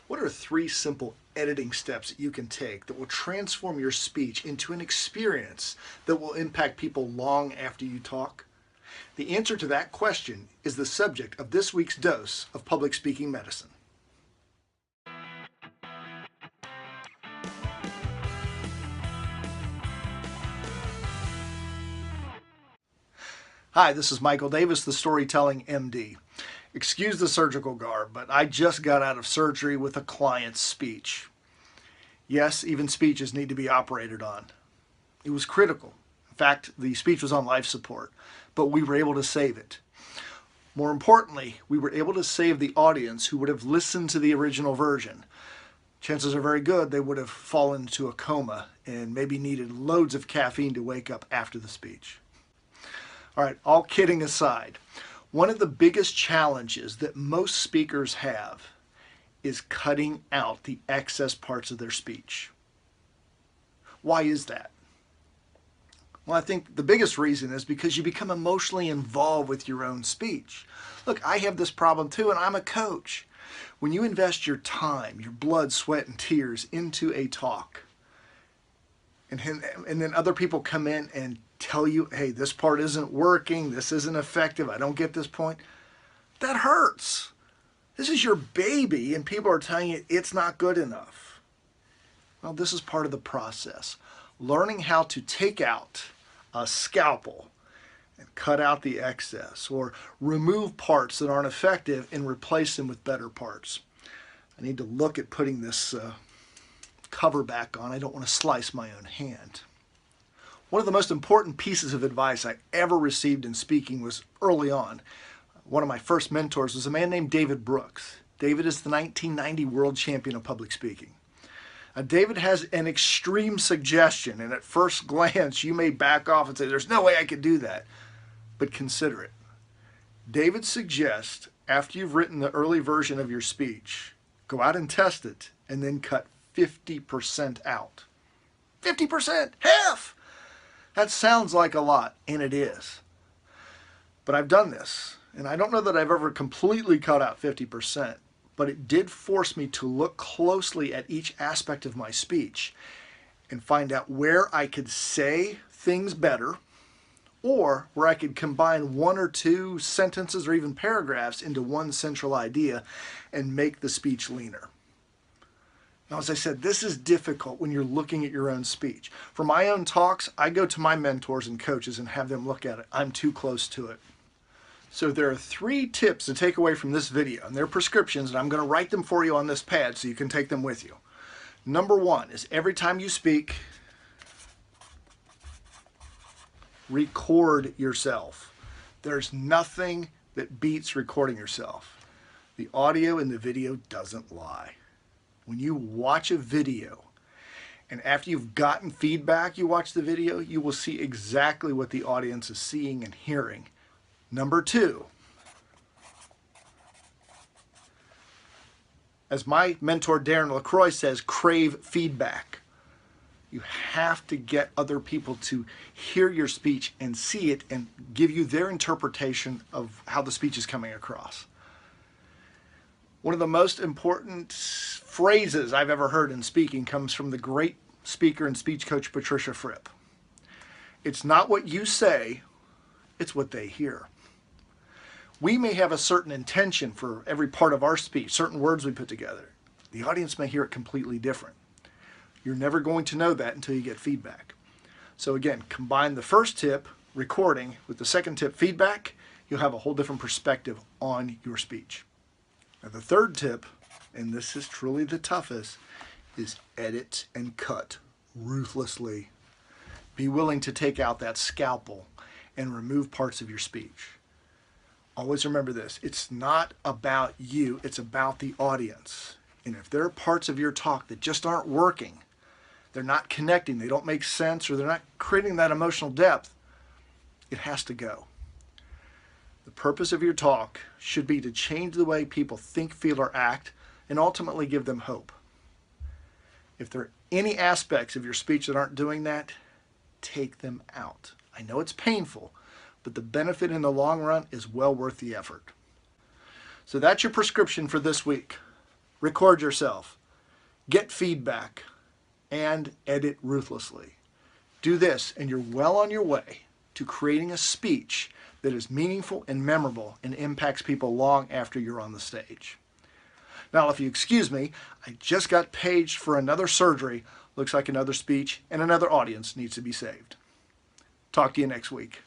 What are 3 simple editing steps that you can take that will transform your speech into an experience that will impact people long after you talk? The answer to that question is the subject of this week's dose of public speaking medicine. Hi, this is Michael Davis, the Storytelling MD. Excuse the surgical garb, but I just got out of surgery with a client's speech. Yes, even speeches need to be operated on. It was critical. In fact, the speech was on life support, but we were able to save it. More importantly, we were able to save the audience who would have listened to the original version. Chances are very good they would have fallen into a coma and maybe needed loads of caffeine to wake up after the speech. All right, all kidding aside, one of the biggest challenges that most speakers have is cutting out the excess parts of their speech. Why is that? Well, I think the biggest reason is because you become emotionally involved with your own speech. Look, I have this problem too, and I'm a coach. When you invest your time, your blood, sweat, and tears into a talk, and then other people come in and tell you, hey, this part isn't working, this isn't effective, I don't get this point, that hurts. This is your baby, and people are telling you it's not good enough. Well, this is part of the process. Learning how to take out a scalpel and cut out the excess, or remove parts that aren't effective and replace them with better parts. I need to look at putting this cover back on. I don't want to slice my own hand. One of the most important pieces of advice I ever received in speaking was early on. One of my first mentors was a man named David Brooks. David is the 1990 world champion of public speaking. David has an extreme suggestion, and at first glance you may back off and say, there's no way I could do that. But consider it. David suggests, after you've written the early version of your speech, go out and test it, and then cut 50% out. 50%! Half! That sounds like a lot, and it is. But I've done this, and I don't know that I've ever completely cut out 50%, but it did force me to look closely at each aspect of my speech and find out where I could say things better, or where I could combine 1 or 2 sentences or even paragraphs into one central idea and make the speech leaner. Now, as I said, this is difficult when you're looking at your own speech. For my own talks, I go to my mentors and coaches and have them look at it. I'm too close to it. So there are 3 tips to take away from this video, and they're prescriptions, and I'm going to write them for you on this pad so you can take them with you. Number 1 is every time you speak, record yourself. There's nothing that beats recording yourself. The audio in the video doesn't lie. When you watch a video, and after you've gotten feedback, you watch the video, you will see exactly what the audience is seeing and hearing. Number 2, as my mentor Darren LaCroix says, crave feedback. You have to get other people to hear your speech and see it and give you their interpretation of how the speech is coming across. One of the most important phrases I've ever heard in speaking comes from the great speaker and speech coach Patricia Fripp. It's not what you say, it's what they hear. We may have a certain intention for every part of our speech, certain words we put together. The audience may hear it completely different. You're never going to know that until you get feedback. So again, combine the first tip, recording, with the second tip, feedback, you'll have a whole different perspective on your speech. Now the third tip, and this is truly the toughest, is edit and cut ruthlessly. Be willing to take out that scalpel and remove parts of your speech. Always remember this, it's not about you, it's about the audience. And if there are parts of your talk that just aren't working, they're not connecting, they don't make sense, or they're not creating that emotional depth, it has to go. The purpose of your talk should be to change the way people think, feel, or act, and ultimately give them hope. If there are any aspects of your speech that aren't doing that, take them out. I know it's painful, but the benefit in the long run is well worth the effort. So that's your prescription for this week. record yourself, get feedback, and edit ruthlessly. Do this and you're well on your way to creating a speech that is meaningful and memorable and impacts people long after you're on the stage. Now, if you excuse me, I just got paged for another surgery. Looks like another speech and another audience needs to be saved. Talk to you next week.